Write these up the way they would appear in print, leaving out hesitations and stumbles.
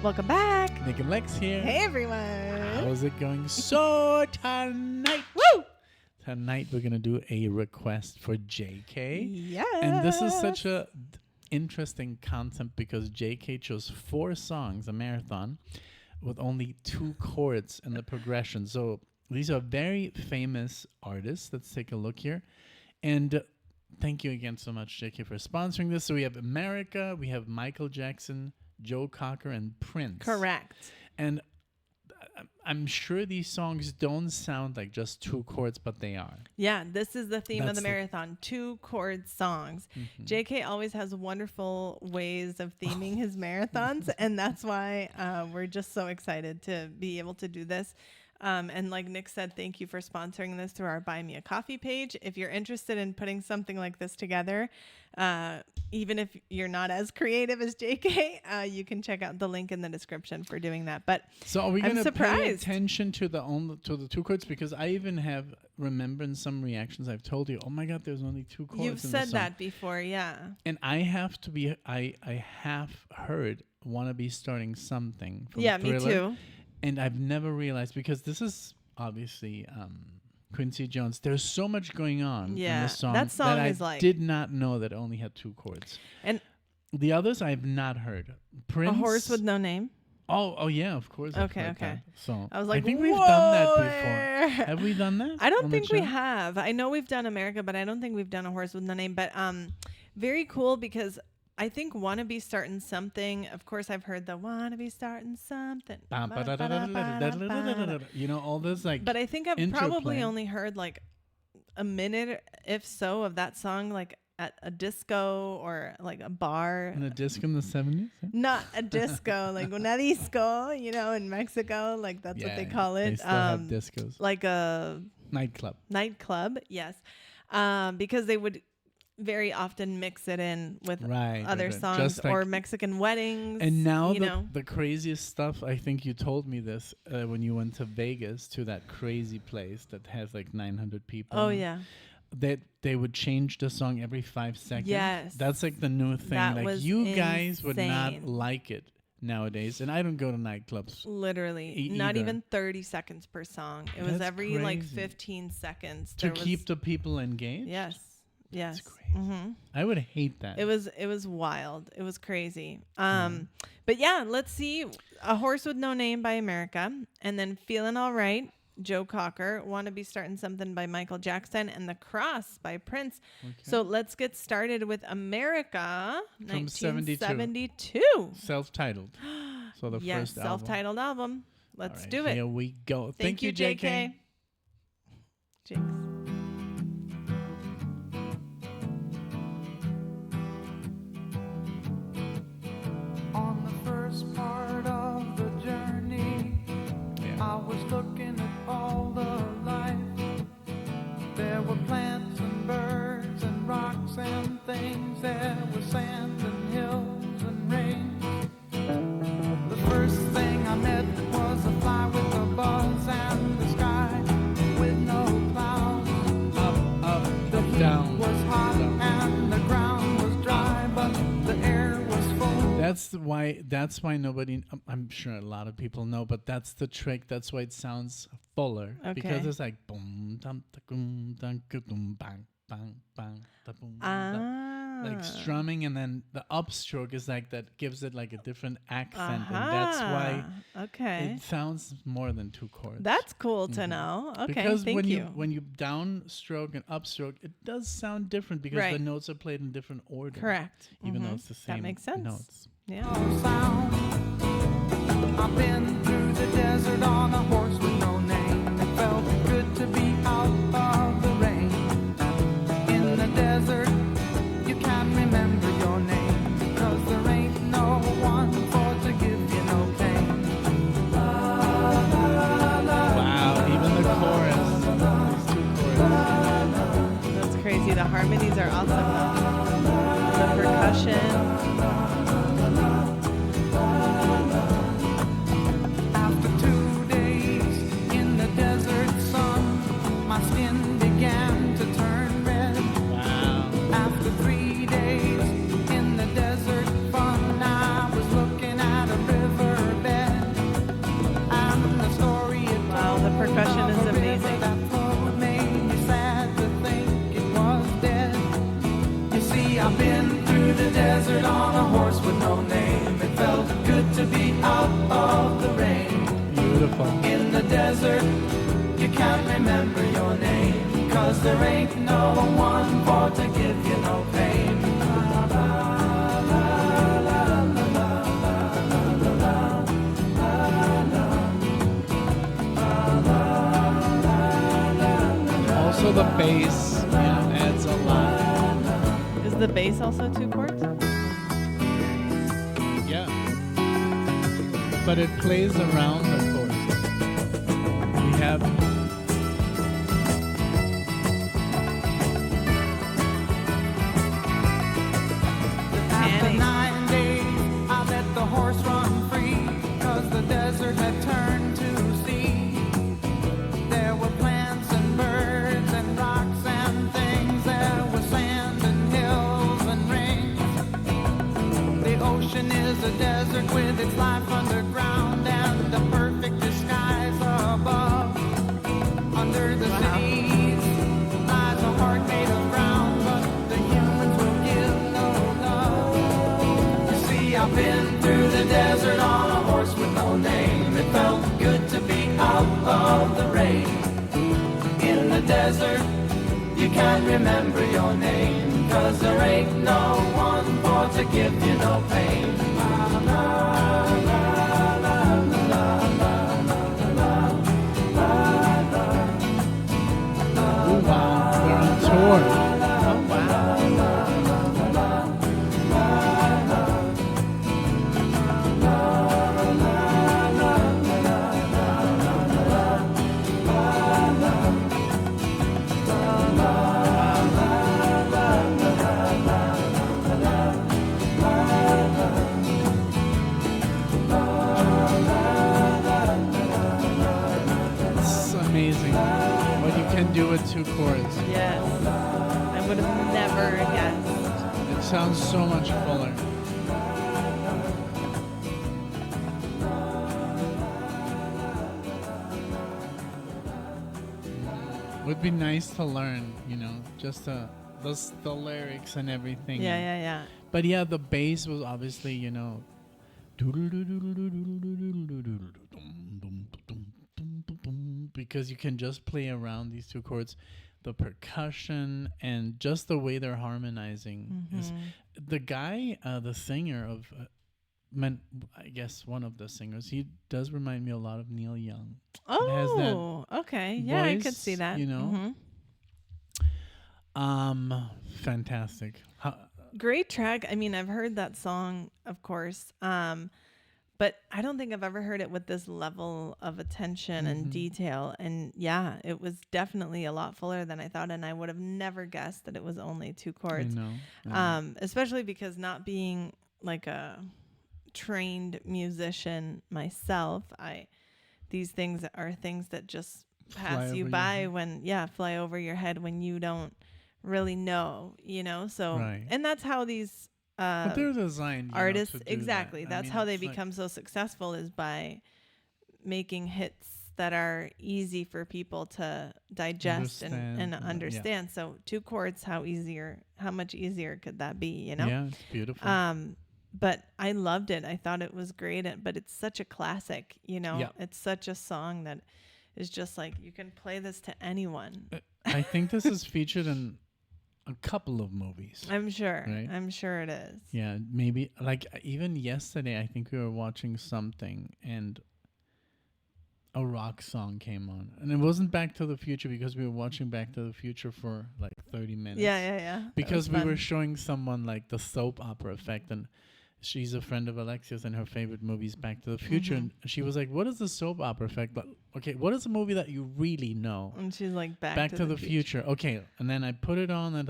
Welcome back. NicknLex here. Hey, everyone. How's it going? So tonight, tonight we're going to do a request for JK. Yeah. And this is such a interesting concept because JK chose 4 songs, a marathon, with only 2 chords in the progression. So these are very famous artists. Let's take a look here. And thank you again so much, JK, for sponsoring this. So we have America, we have Michael Jackson, Joe Cocker, and Prince. Correct. And I'm sure these songs don't sound like just 2 chords, but they are. Yeah, this is the theme of the marathon, 2 chord songs. Mm-hmm. JK always has wonderful ways of theming his marathons, and that's why we're just so excited to be able to do this. And like Nick said, thank you for sponsoring this through our Buy Me a Coffee page. If you're interested in putting something like this together, even if you're not as creative as JK, you can check out the link in the description for doing that. But so are we going to pay surprised. attention to the 2 chords? Because I even have remembered some reactions I've told you, oh my God, there's only 2 chords. You've said that before, yeah. And I have to be, I have heard Wanna Be Starting Something from Yeah, Thriller, me too. And I've never realized, because this is obviously Quincy Jones. There's so much going on in this song that song that is I did not know that it only had 2 chords. And the others I've not heard. Prince. A Horse with No Name. Oh yeah, of course. Okay. That. So I was like, I think we've done that before. Have we done that? I don't think we have. I know we've done America, but I don't think we've done A Horse with No Name. But very cool, because I think Wanna Be Startin' Something. Of course, I've heard the Wanna Be Startin' Something. You know, all this like. But I think I've probably only heard like a minute, if so, of that song, like at a disco or like a bar. In a disco in the 70s? Yeah? Not a disco, like una disco, you know, in Mexico, like that's what they call it. They still have discos. Like a nightclub, yes. Because they would very often mix it in with other songs or Mexican weddings. And now the craziest stuff, I think you told me this when you went to Vegas, to that crazy place that has like 900 people. Oh, yeah. That they would change the song every 5 seconds. Yes. That's like the new thing. That like was you guys would not like it nowadays. And I don't go to nightclubs. Literally. Not even 30 seconds per song. It was every crazy. Like 15 seconds. To keep the people engaged? Yes. Yes. That's crazy. I would hate that. It was wild. It was crazy. But yeah, let's see. A Horse with No Name by America, and then Feelin' Alright, Joe Cocker, Wanna Be Startin' Something by Michael Jackson, and The Cross by Prince. Okay. So let's get started with America from 1972. Self-titled. So the first album. Self-titled album. Let's do it. Here we go. Thank you, JK. Jinx. On the first part of the journey, I was looking at all the life. There were plants and birds and rocks and things. There was sand and hills and rain. The first thing I met was a fly with a buzz and the sky with no clouds. Up, the heat down, was hot and the ground was dry, but the air was full. That's why nobody, I'm sure a lot of people know, but that's the trick. That's why it sounds fuller. Okay. Because it's like boom, dum, da, boom, dum, boom, bang, bang, bang, da, boom, da. Like strumming, and then the upstroke is like that, gives it like a different accent, and that's why it sounds more than 2 chords. That's cool to know. Okay, because thank you. When you downstroke and upstroke, it does sound different because the notes are played in different order. Correct. Even though it's the same that makes sense. notes. Yeah. I've been through the desert on a horse with no name. It felt good to be out of the rain. In the desert, you can't remember your name, because there ain't no one for to give you no pain. Wow, even the chorus. These 2 choruses. That's crazy. The harmonies are awesome. The percussion. After 2 days in the desert sun, my skin began to turn red. Wow. After 3 days in the desert fun, I was looking at a river I've been through the desert on a horse with no name. It felt good to be out of the rain. Beautiful. In the desert, you can't remember your name, 'cause there ain't no one for to give you no pain. Also the bass, adds a lot. Is the bass also 2 chords? Yeah. But it plays around the chords. We have After 9 days, I let the horse run free, 'cause the desert had turned to sea. There were plants and birds and rocks and things. There was sand and hills and rings. The ocean is a desert with its life underground and a perfect disguise above. Under the cities lies a heart made of brown, but the humans will give no love. You see, I've been through the desert on a horse with no name. It felt good to be out of the rain. In the desert, you can't remember your name, 'cause there ain't no one for to give you no pain. oh wow, they're on tour. Oh, wow. It's amazing what you can do with 2 chords. Yes. I would have never guessed. It sounds so much fuller. Would be nice to learn, just the lyrics and everything. Yeah. But yeah, the bass was obviously, because you can just play around these 2 chords. The percussion and just the way they're harmonizing is the guy, the singer of, I guess one of the singers. He does remind me a lot of Neil Young. Has that Oh, okay. Yeah, I could voice, see that. Fantastic. Great track. I mean, I've heard that song, of course, but I don't think I've ever heard it with this level of attention and detail. And yeah, it was definitely a lot fuller than I thought, and I would have never guessed that it was only 2 chords. I know. Especially because not being like a trained musician myself, these things are things that just pass you by fly over your head when you don't really know, so Right. and that's how these But they're designed artists to do exactly that. that's how they become so successful, is by making hits that are easy for people to digest and understand. So 2 chords, how much easier could that be, Yeah, it's beautiful. But I loved it. I thought it was great, but it's such a classic, Yeah. It's such a song that is just like, you can play this to anyone. I think this is featured in a couple of movies. I'm sure. Right? I'm sure it is. Yeah, maybe like even yesterday, I think we were watching something and a rock song came on, and it wasn't Back to the Future because we were watching Back to the Future for like 30 minutes. Yeah. Because we were showing someone like the soap opera effect, and she's a friend of Alexia's, and her favorite movie is Back to the Future, and she was like, "What is the soap opera effect?" But okay, what is a movie that you really know? And she's like, Back to the Future. Okay, and then I put it on and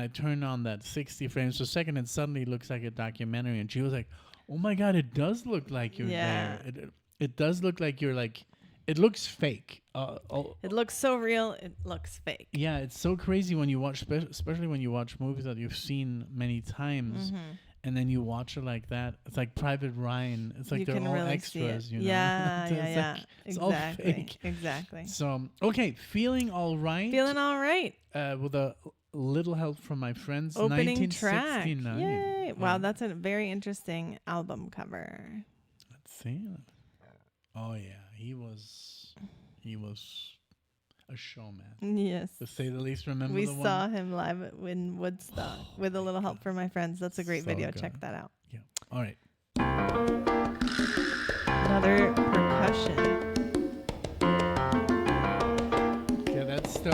I turned on that 60 frames per second, and suddenly it looks like a documentary, and she was like, "Oh my God, it does look like you're there. It does look like you're like." It looks fake. It looks so real. It looks fake. Yeah, it's so crazy when you watch, especially when you watch movies that you've seen many times, and then you watch it like that. It's like Private Ryan. It's like You they're can all really extras, see you it. know. Yeah, It's yeah. like, it's all fake. Exactly. So okay, feeling all right. Feeling all right. With a Little Help from My Friends, Opening track. 1969. Yay. Yeah. Wow, that's a very interesting album cover. Let's see. Oh yeah, he was a showman, Yes. to say the least. Remember We the one? saw him live in Woodstock with A Little Help from My Friends. That's a great So video. good. Check that out. Yeah. All right. Another percussion. Yeah, that's still.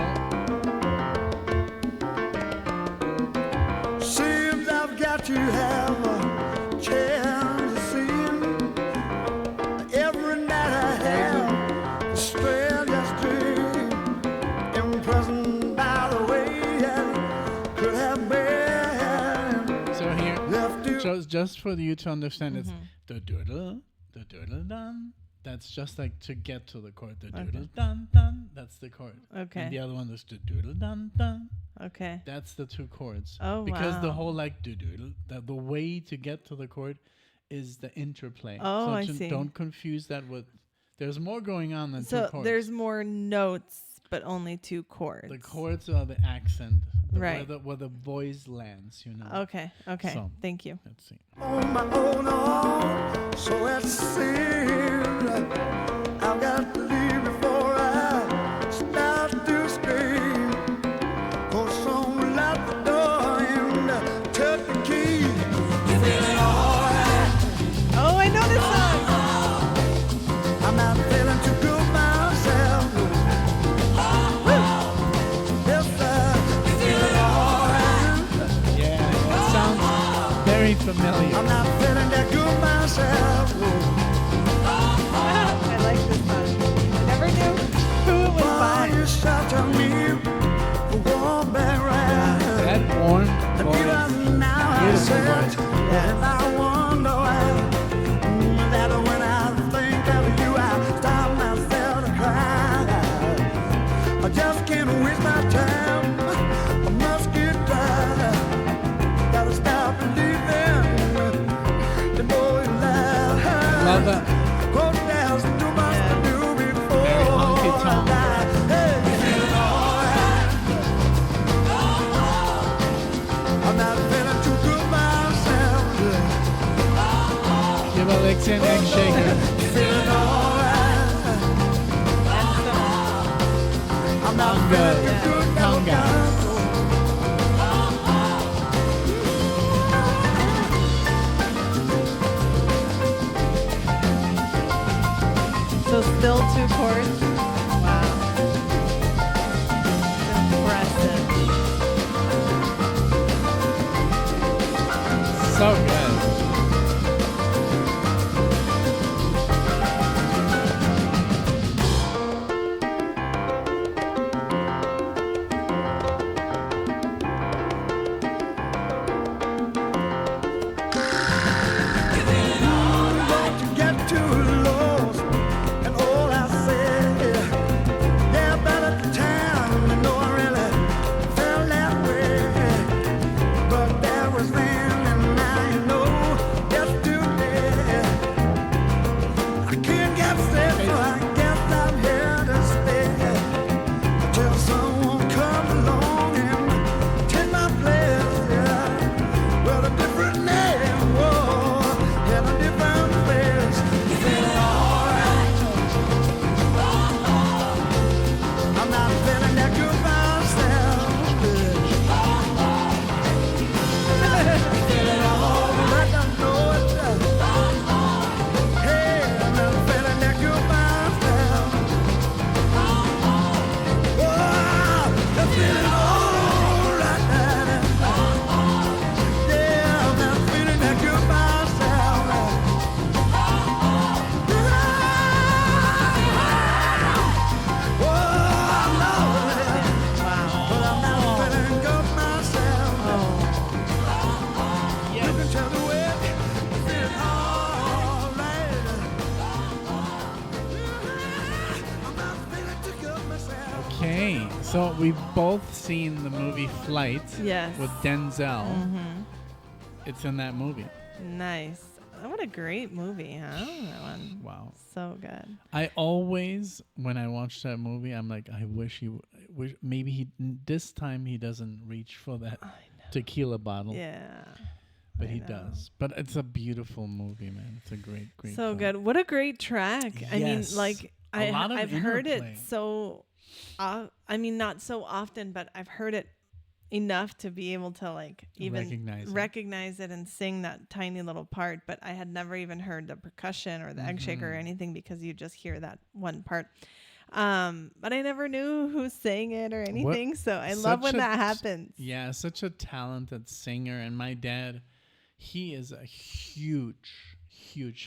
Seems I've got to have a chance to see him. Every night I have a strangest dream. Imprisoned by the way I could have been. So here, Left to just for you to understand, it's the doodle dun. That's just like to get to the chord. The doodle dun dun. That's the chord. Okay. And the other one is the doodle dun dun. Okay. That's the two chords. Oh, because the wow. whole like doodle, the way to get to the chord is the interplay. Oh, so I see. Don't confuse that with. There's more going on than two So chords. there's more notes, but only 2 chords. The chords are the accent, Right. where the voice lands. You know. Okay. So. Thank you. Let's see. on my own arm, so it seems I've got to leave before I start to scream. 'Cause someone at the door and took the key. You feeling alright? Oh, I know this song. I'm not feeling too good myself. Yes, sir. You feeling alright? Yeah, that sounds very familiar. I'm not feeling that good myself. I like this song. I never knew who it was Why by. you shut to me for warm back round? That warm voice. Even now I Beautiful search, voice. and I wonder why. That when I think of you, I stop myself to cry. I just can't waste my time. I must get tired. Gotta stop believing the more you lie. Love that. Cause there's too much to do before Very honky I tonk. die. Hey, you feeling alright? I'm not feeling too good myself. Give Alexia an egg shaker. You feeling alright? I'm not feeling too good Conga. now. So still 2 chords. Wow. Impressive. So good. To get too lost, and all I say, yeah, about at the time, I know I really felt that way. But that was then, and now you know, yesterday. I can't get set, so I guess I'm here to stay. Until someone comes along and take my place, yeah. Well, a different name, whoa, in a different place. You feeling alright? I'm not feeling that good myself. You feeling alright? I know it. Hey, I'm not feeling that good myself. Oh, I'm feeling alright. Yeah, I'm not feeling that good myself. Oh, I know it, Wow. but I'm not feeling good myself. Oh. You can tell the way I'm feeling alright. I'm not feeling too good myself. Okay, so we've both seen the movie Flight Yes. with Denzel. Mm-hmm. It's in that movie. Nice. What a great movie, huh? That one. Wow. So good. I always, when I watch that movie, I'm like, I wish maybe this time he doesn't reach for that tequila bottle. Yeah. But he does. But it's a beautiful movie, man. It's a great So film. good. What a great track. Yes. I mean, like, I've heard interplay. it so, I mean, not so often, but I've heard it enough to be able to, like, even recognize it and sing that tiny little part. But I had never even heard the percussion or the egg shaker or anything, because you just hear that one part. But I never knew who sang it or anything. So I love when that happens. Yeah, such a talented singer. And my dad, he is a huge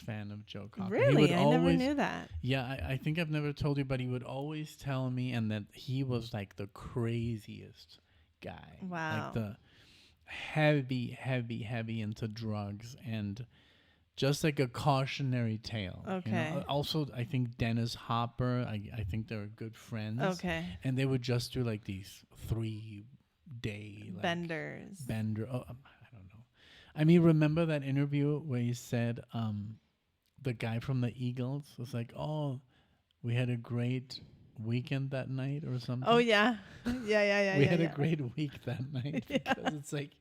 fan of Joe Cocker. Really? I never knew that. Yeah, I think I've never told you, but he would always tell me, and that he was like the craziest guy. Wow. Like the heavy into drugs, and just like a cautionary tale. Okay. You know? Also, I think Dennis Hopper, I think they were good friends. Okay. And they would just do like these 3-day like, bender. Oh, I don't know. I mean, remember that interview where he said the guy from the Eagles was like, "Oh, we had a great weekend that night," or something. Oh yeah, yeah. We had a great week that night because it's like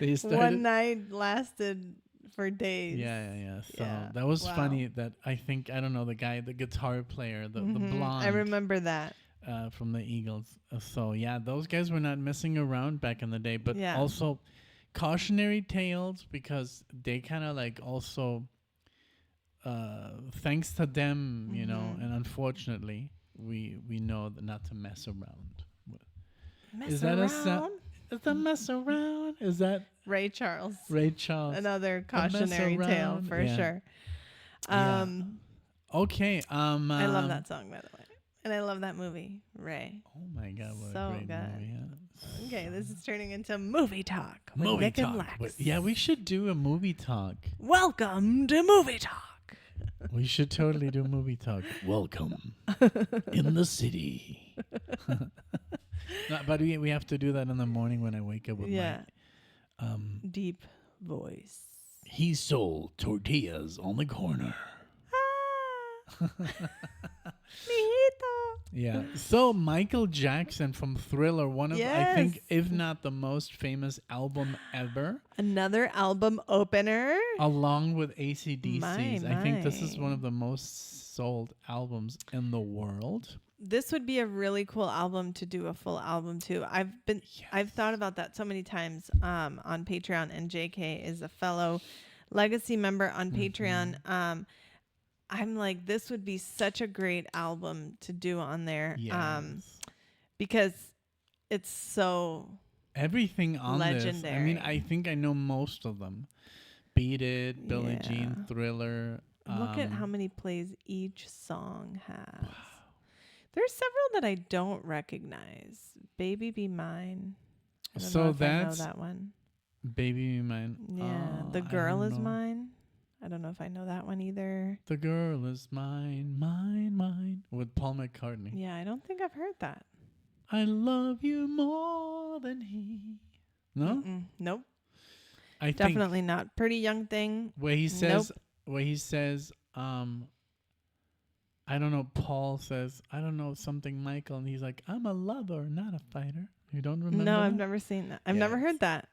they started. One night lasted for days. Yeah. So that was funny. That I don't know, the guy, the guitar player, the blonde. I remember that. From the Eagles. So yeah, those guys were not messing around back in the day, but also cautionary tales, because they kind of like also, thanks to them, you know, and unfortunately we know that not to mess around. Is that a mess around? Is that Ray Charles? Another cautionary tale for sure. Okay. I love that song, by the way. And I love that movie, Ray. Oh my God, what so a great good. movie. Yeah. Okay, this is turning into movie talk. Movie Nick talk. and Lex. Yeah, we should do a movie talk. Welcome to movie talk. We should totally do movie talk. Welcome in the city. No, but we have to do that in the morning when I wake up with my deep voice. He sold tortillas on the corner. Yeah. So Michael Jackson from Thriller, one of I think, if not the most famous album ever. Another album opener. Along with AC/DC's. I think this is one of the most sold albums in the world. This would be a really cool album to do a full album to. I've thought about that so many times on Patreon, and JK is a fellow legacy member on Patreon. I'm like, this would be such a great album to do on there. Because it's so everything on legendary. This. I mean, I think I know most of them. Beat It, Billie Jean, Thriller. Look at how many plays each song has. Wow. There's several that I don't recognize. Baby Be Mine. I don't know if I know that one. Baby Be Mine. Yeah. The Girl Is Mine. I don't know if I know that one either. The Girl Is Mine, mine. With Paul McCartney. Yeah, I don't think I've heard that. I love you more than he. No? Nope. I definitely not. Pretty Young Thing. Where he says, I don't know, Paul says, I don't know, something Michael, and he's like, I'm a lover, not a fighter. You don't remember No, that? I've never seen that. I've never heard that.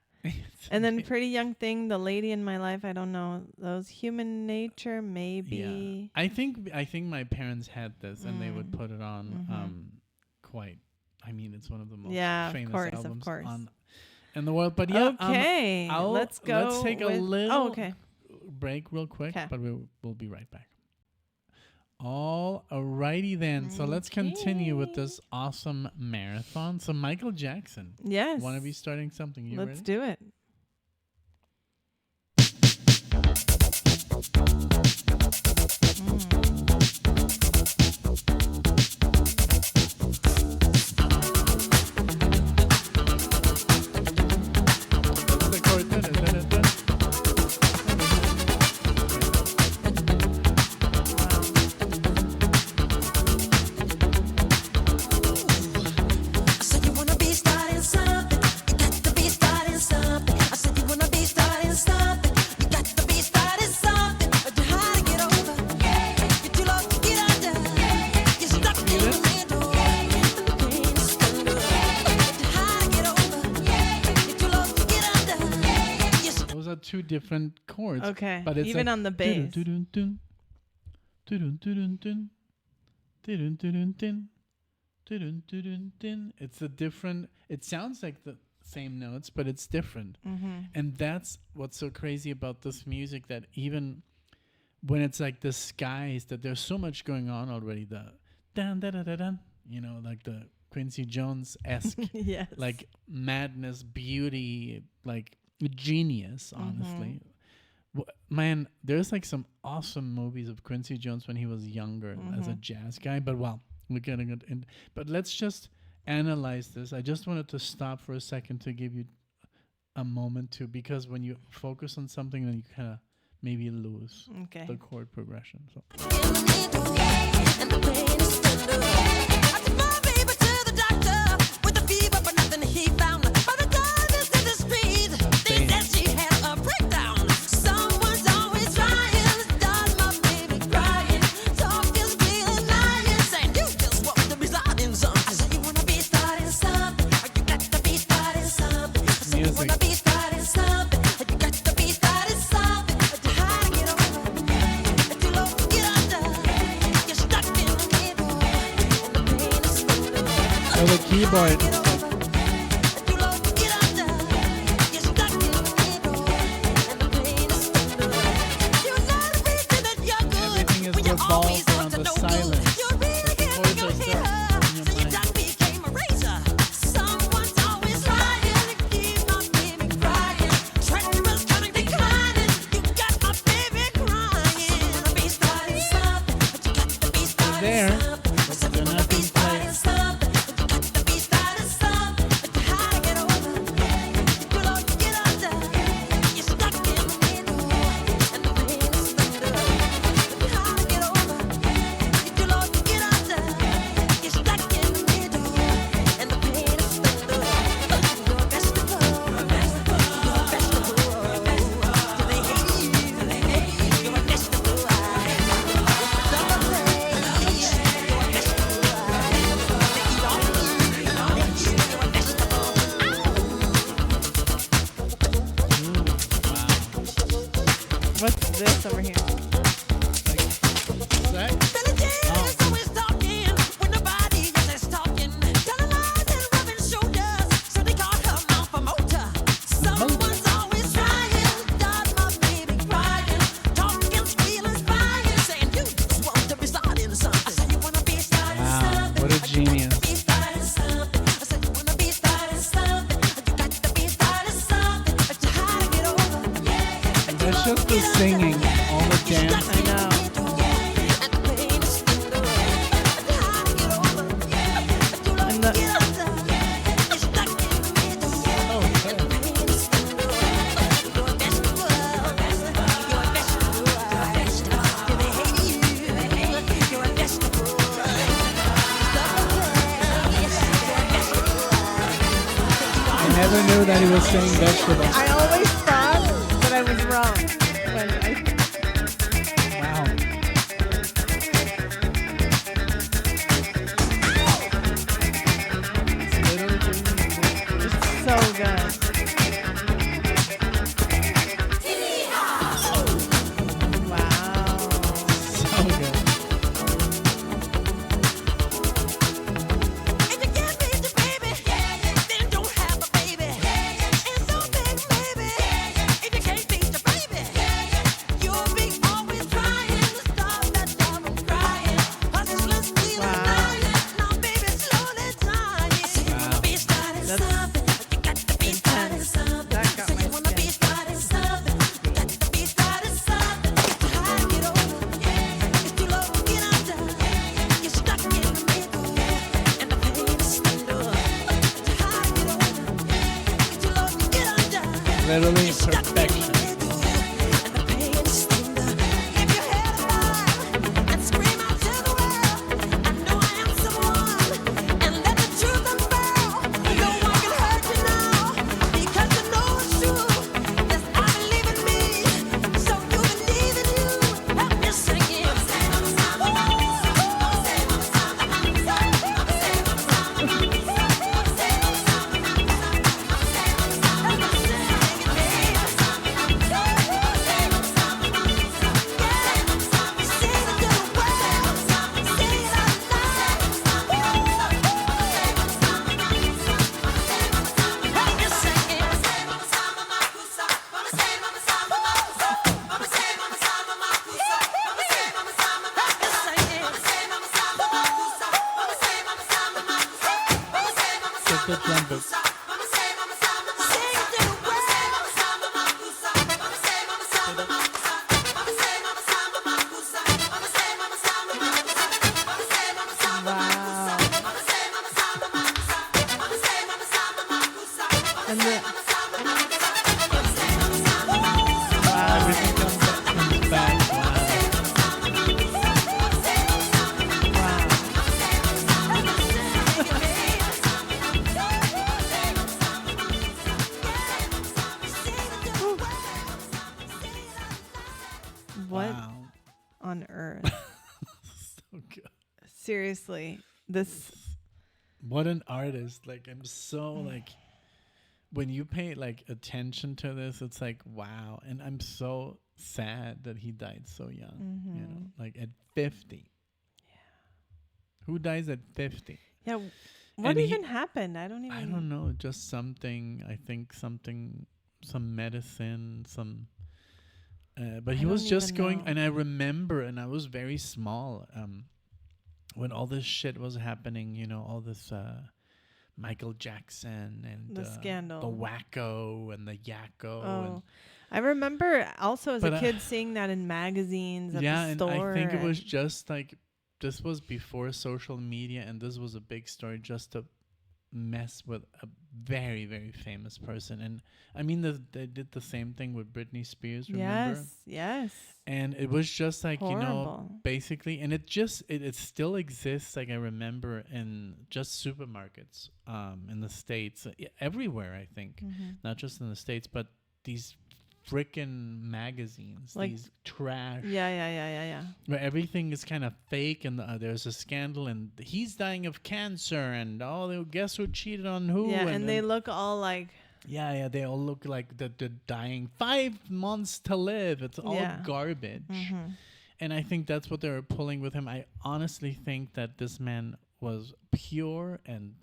And then Pretty Young Thing, The Lady in My Life, I don't know. Those Human Nature, maybe. Yeah. I think my parents had this, and they would put it on quite, I mean, it's one of the most famous albums in the world. But okay, let's go. Let's take a little break real quick, Kay. but we'll be right back. All righty then. So let's continue with this awesome marathon. So Michael Jackson. Yes. Want to be starting something? You Let's ready? do it. Something. You got to be starting something. are two different chords. Okay. But it's even like on the bass. It's a different. It sounds like the same notes, but it's different. And that's what's so crazy about this music, that even when it's like the skies, that there's so much going on already. The dun da da da dun, like the Quincy Jones-esque, Yes. like madness, beauty, like genius, honestly. Man, there's like some awesome movies of Quincy Jones when he was younger as a jazz guy. But we're getting it in. But let's just analyze this. I just wanted to stop for a second to give you a moment to, because when you focus on something, then you kind of maybe lose the chord progression. So. The keyboard. Everything is revolved around the silence. The chords are still in your mind. There, but they're not being played. What's this over here? What a genius. It's just the singing, all the dancing. I know. And the, I never knew that he was saying vegetable. I always thought that I was wrong when I. Wow. It's so good. Wow. So good. Literally perfection. the trumpet. And the, Everything comes back. what Wow. on earth? So good. Seriously, this. What an artist. Like, I'm so like, when you pay like attention to this, it's like, wow. And I'm so sad that he died so young, you know, like at 50. Yeah. Who dies at 50? Yeah. What And even happened? I don't even. I don't know. Just something, I think some medicine, but he I was don't just even going, know. and I remember, and I was very small, when all this shit was happening, you know, all this, Michael Jackson and The scandal. the wacko and the yakko. Oh, I remember also as But, a kid seeing that in magazines at Yeah, the and store. I think it was just like, this was before social media, and this was a big story just to mess with a very, very famous person. And I mean, they did the same thing with Britney Spears, remember? Yes. And it was just like, you know, Horrible. basically, and it still exists. Like, I remember in just supermarkets, in the States, everywhere, I think, not just in the States, but these frickin' magazines, Like- these trash, Yeah. where everything is kind of fake, and there's a scandal, and he's dying of cancer, and guess who cheated on who? Yeah, and they look all like. Yeah, they all look like they're dying. 5 months to live. It's all Yeah. garbage. And I think that's what they were pulling with him. I honestly think that this man was pure and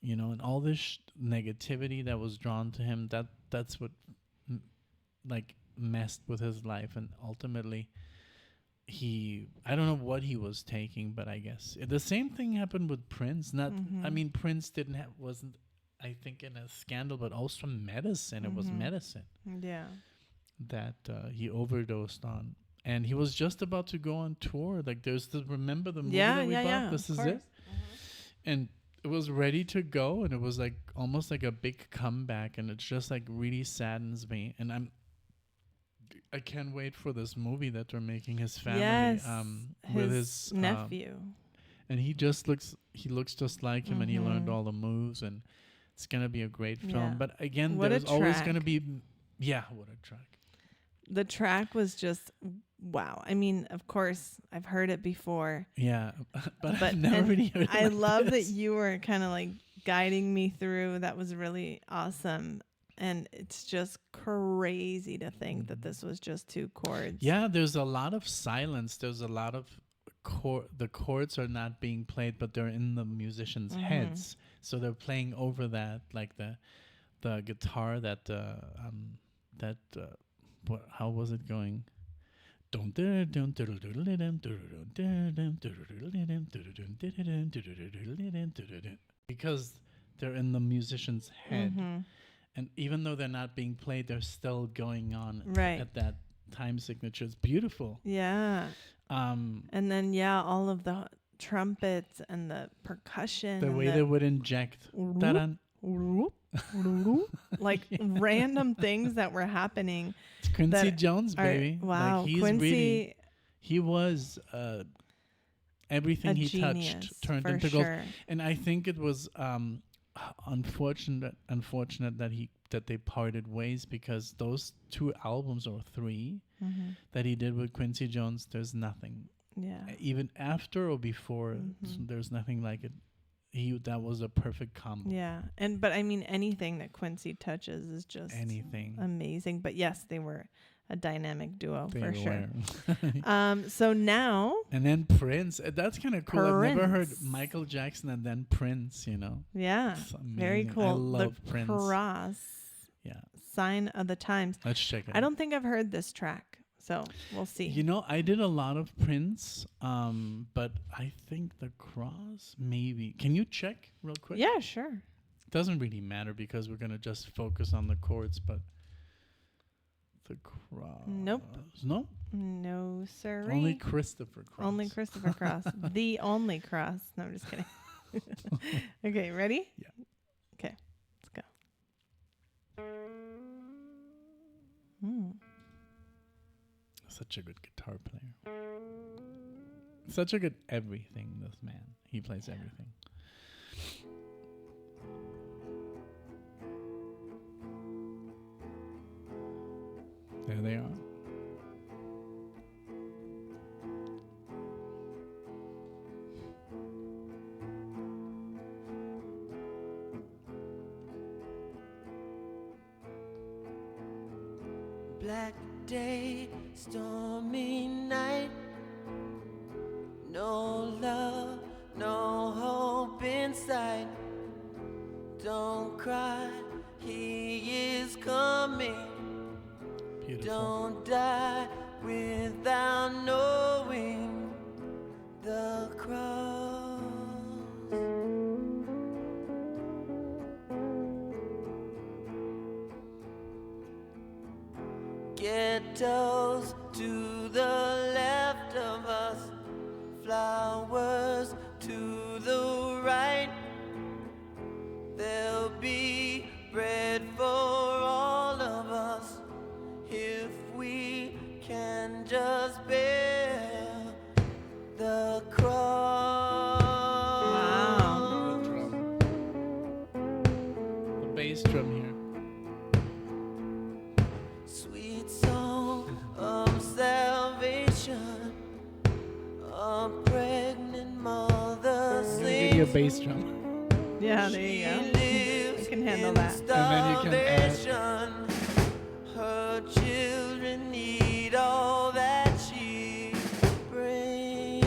you know, and all this negativity that was drawn to him, that's what like messed with his life. And ultimately, I don't know what he was taking, but I guess the same thing happened with Prince. I mean, Prince wasn't, I think, in a scandal, but also medicine. It was medicine Yeah. that he overdosed on. And he was just about to go on tour. Like, remember the movie that we bought? This is it. And it was ready to go, and it was like almost like a big comeback, and it's just like really saddens me. And I can't wait for this movie that they're making, his family, Yes. with his nephew. and he looks just like him, and he learned all the moves, and it's gonna be a great film. Yeah. But again, What a there's always track. gonna be, what a track. The track was just wow. I mean, of course, I've heard it before. Yeah, but I've But never and really heard it I like love that this. you were kind of like guiding me through. That was really awesome. And it's just crazy to think that this was just 2 chords. Yeah, there's a lot of silence. There's a lot of the chords are not being played, but they're in the musicians' heads. So they're playing over that, like the guitar how was it going? Because they're in the musician's head. And even though they're not being played, they're still going on Right. at that time signature. It's beautiful. Yeah. And then, all of the trumpets and the percussion. The and way they would inject. Ta-dan. like random things that were happening. It's Quincy that Jones, are- baby. Wow. Like, he's Quincy, he was everything a he genius, touched turned for into gold. sure. And I think it was unfortunate that they parted ways, because those 2 albums, or 3, that he did with Quincy Jones, there's nothing. Yeah. Even after or before, there's nothing like it. That was a perfect combo. Yeah. But I mean, anything that Quincy touches is just Anything. amazing. But yes, they were a dynamic duo They for sure. were. So now, And then Prince. That's kind of cool. I've never heard Prince. Michael Jackson and then Prince, you know. yeah, It's very amazing. cool. I love the Prince. Cross, Yeah. Sign of the Times. Let's check it I don't think I've heard this track. So we'll see. You know, I did a lot of Prince, but I think the cross maybe. Can you check real quick? Yeah, sure. Doesn't really matter because we're gonna just focus on the chords, but the cross. Nope. No. No, sir. Only Christopher Cross. Only Christopher Cross. The only cross. No, I'm just kidding. Okay, ready? Yeah. Okay, let's go. Hmm. Such a good guitar player. Such a good everything. This man. He plays everything. There they are. Black day, stormy night. No love, no hope in sight. Don't cry, he is coming. Beautiful. Don't die without knowing the cross. Ghettos to the left of us, flowers to the right. There'll be bread for all of us if we can just bear the cross. Wow. The drum. The bass drum here. Sweet song of salvation, a pregnant mother Give you a sings. bass drum. Yeah, there you go. You can handle that. And then you can add. Starvation. Her children need all that she brings.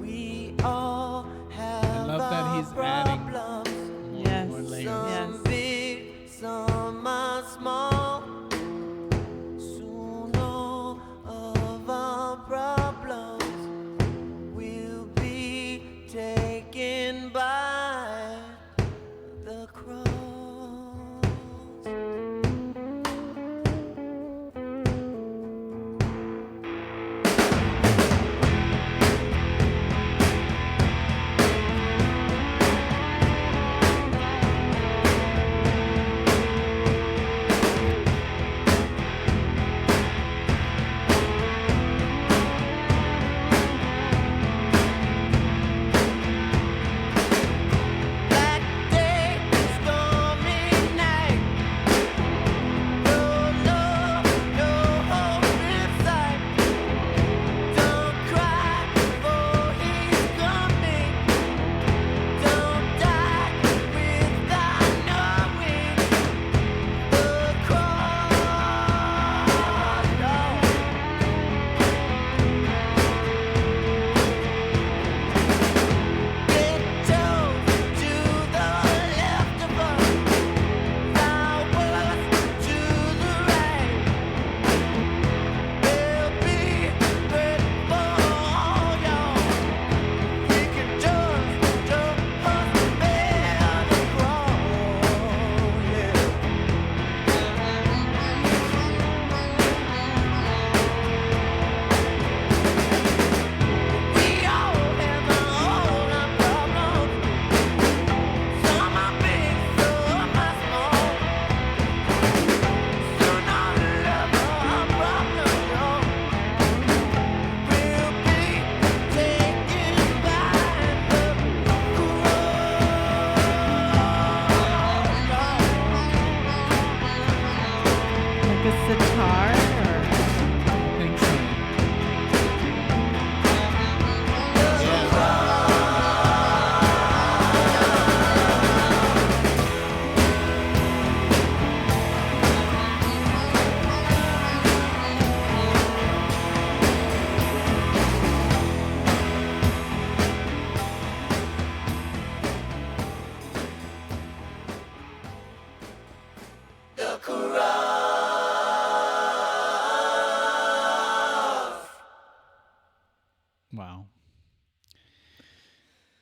We all have love that he's adding problems. Yes. More layers. Yes. Some big, some are small. Soon all of our problems will be taken by the cross.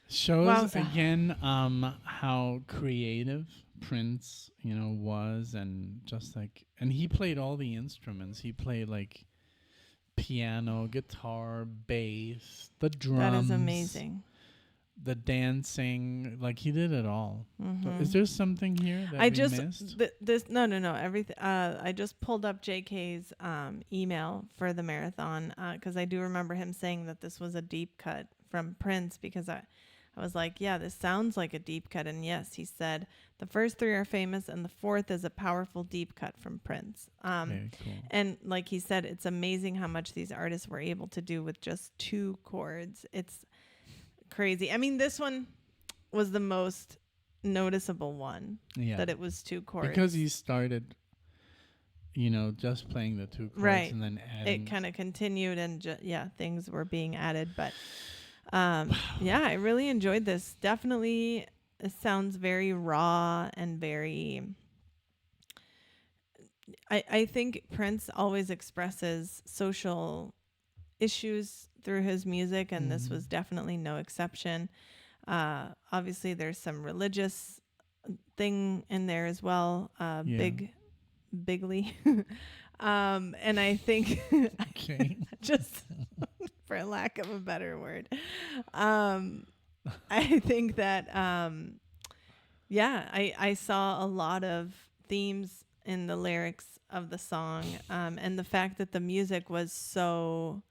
Shows Wowza. again how creative Prince, was, and just like, and he played all the instruments. He played like piano, guitar, bass, the drums. That is amazing. The dancing, like he did it all. So Mhm. is there something here that I we just missed? this no everything. I just pulled up JK's email for the marathon because I do remember him saying that this was a deep cut from Prince, because I was like, yeah, this sounds like a deep cut, and yes, he said the first three are famous and the fourth is a powerful deep cut from Prince. Very cool. And like he said, it's amazing how much these artists were able to do with just 2 chords. It's crazy. I mean, this one was the most noticeable one, Yeah. that it was 2 chords. Because he started, just playing the 2 chords, Right. and then adding. It kind of continued, and things were being added. But yeah, I really enjoyed this. Definitely, it sounds very raw and very. I think Prince always expresses social issues through his music, and this was definitely no exception. Obviously, there's some religious thing in there as well. Bigly. And I think Okay. just for lack of a better word, I think that I saw a lot of themes in the lyrics of the song, and the fact that the music was so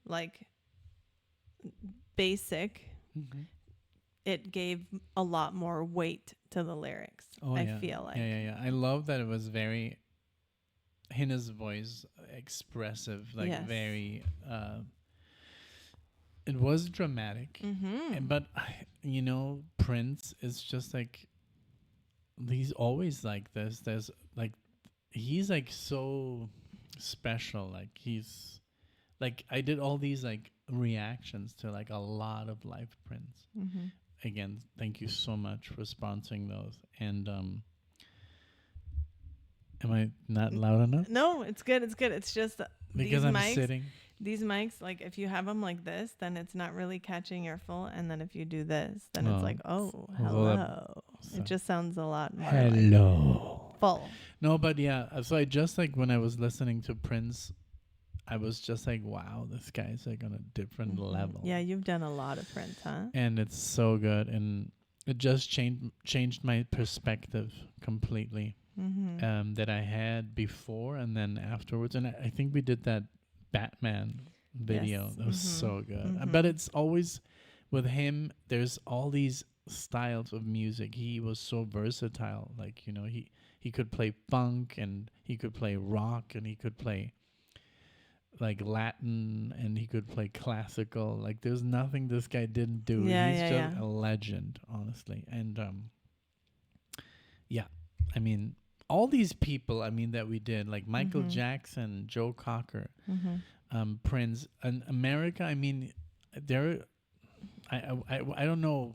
like basic, it gave a lot more weight to the lyrics. I feel like. Yeah. I love that it was very, in his voice, expressive, like Yes. very, it was dramatic. But, Prince is just like, he's always like this. There's like, he's like so special. Like he's, like I did all these like reactions to like a lot of live Prince. Again, thank you so much for sponsoring those. And am I not loud enough? No, it's good. It's good. It's just Because these I'm mics, sitting. These mics, like if you have them like this, then it's not really catching your full. And then if you do this, then it's like, oh, hello. So It just sounds a lot more hello. like full. No, but yeah. So I just like when I was listening to Prince, I was just like, wow, this guy's like on a different level. Yeah, you've done a lot of Prince, huh? And it's so good, and it just changed my perspective completely. That I had before and then afterwards, and I think we did that Batman video. Yes. That was so good. But it's always with him. There's all these styles of music. He was so versatile. Like he could play funk, and he could play rock, and he could play like Latin, and he could play classical. Like there's nothing this guy didn't do. He's just a legend, honestly. And I mean, all these people, that we did, like Michael Jackson, Joe Cocker, Prince, and America. I mean, they're, I don't know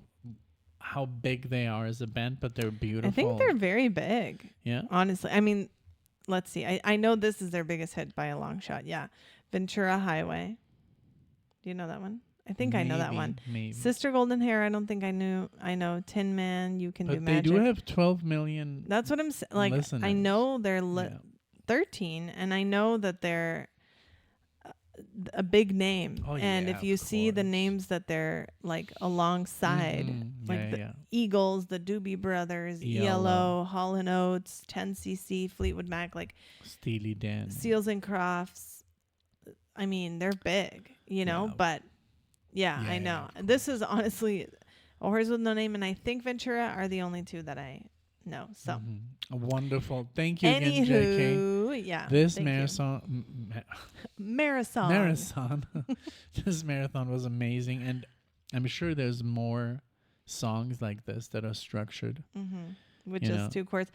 how big they are as a band, but they're beautiful. I think they're very big. Yeah. Honestly, I mean, let's see. I know this is their biggest hit by a long shot. Yeah. Ventura Highway. Do you know that one? I think I know that one. Maybe. Sister Golden Hair, I don't think I knew. I know Tin Man, You Can Do But they Magic. do have 12 million. That's what I'm saying. Like, listeners. I know they're 13, and I know that they're a big name. Oh, and yeah, if you of see the course. names that they're like alongside, like the Eagles, the Doobie Brothers, ELO, Hall & Oates, 10cc, Fleetwood Mac, like Steely Dan. Seals and Crofts. I mean, they're big, but I know. This is honestly A Horse with No Name and I think Ventura are the only two that I know. So Wonderful. Thank you again, JK. Anywho, yeah. This thank you. marathon. This marathon was amazing, and I'm sure there's more songs like this that are structured. With just 2 chords.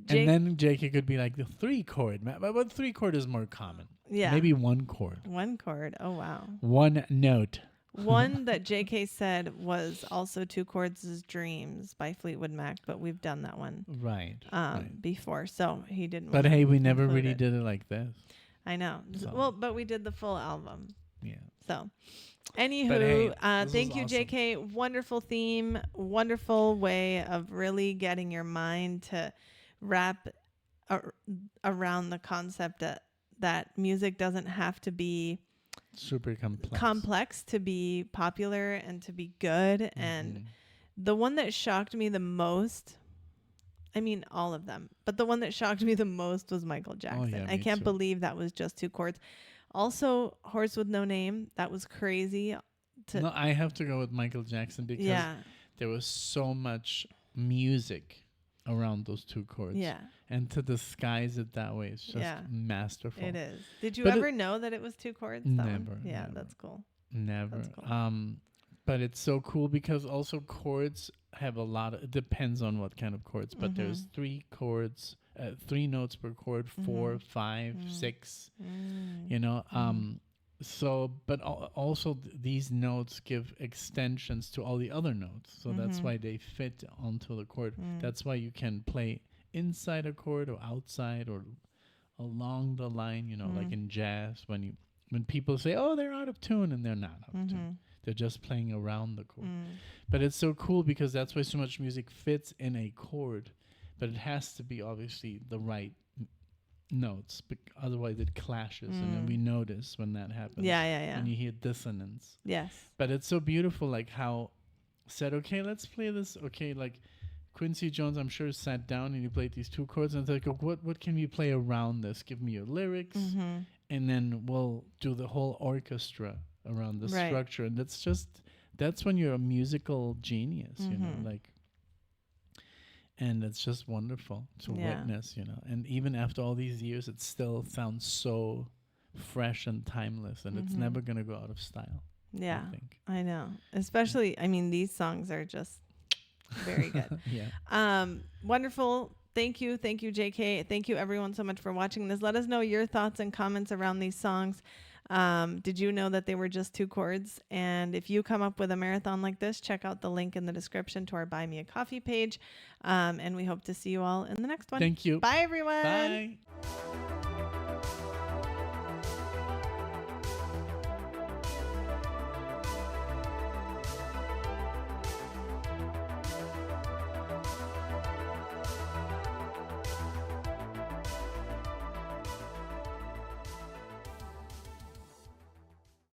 And then JK could be like the 3 chord, but 3 chord is more common. Yeah. Maybe 1 chord. 1 chord. Oh, wow. 1 note. One that JK said was also 2 chords is Dreams by Fleetwood Mac, but we've done that one Right. before, so he didn't. But wanna hey, we never include really it. did it like this. I know. So. Well, but we did the full album. Yeah. So, But hey, anywho, this thank was you, awesome. JK. Wonderful theme, wonderful way of really getting your mind to wrap around the concept that music doesn't have to be Super complex to be popular and to be good. And the one that shocked me the most, I mean, all of them, but the one that shocked me the most was Michael Jackson. yeah, I me can't too. believe that was just 2 chords. Also, Horse with No Name, that was crazy. No, I have to go with Michael Jackson because Yeah, there was so much music around those 2 chords. yeah, And to disguise it that way is just Yeah. masterful. it is. Did you But ever know that it was 2 chords? That one? Never, Yeah, never. that's cool. Never. That's cool. But it's so cool because also chords have a lot of, it depends on what kind of chords, but there's 3 chords, 3 notes per chord, 4, 5, 6, you know, so, but also these notes give extensions to all the other notes. So that's why they fit onto the chord. That's why you can play inside a chord or outside or along the line, you know, like in jazz when people say, oh, they're out of tune, and they're not out of tune. They're just playing around the chord. But it's so cool because that's why so much music fits in a chord, but it has to be obviously the right notes, otherwise it clashes, and then we notice when that happens. Yeah. And you hear dissonance. Yes. But it's so beautiful, like how said, okay, let's play this. Okay, like Quincy Jones, I'm sure, sat down and he played these 2 chords, and it's like, what can we play around this? Give me your lyrics, and then we'll do the whole orchestra around the structure. And that's when you're a musical genius, you know, like. And it's just wonderful to witness, you know. And even after all these years, it still sounds so fresh and timeless, and it's never going to go out of style. Yeah, I think. I know. Especially, I mean, these songs are just very good. Yeah. Wonderful. Thank you, JK. Thank you, everyone, so much for watching this. Let us know your thoughts and comments around these songs. Did you know that they were just 2 chords? And if you come up with a marathon like this, check out the link in the description to our Buy Me a Coffee page. And we hope to see you all in the next one. Thank you. Bye, everyone. Bye.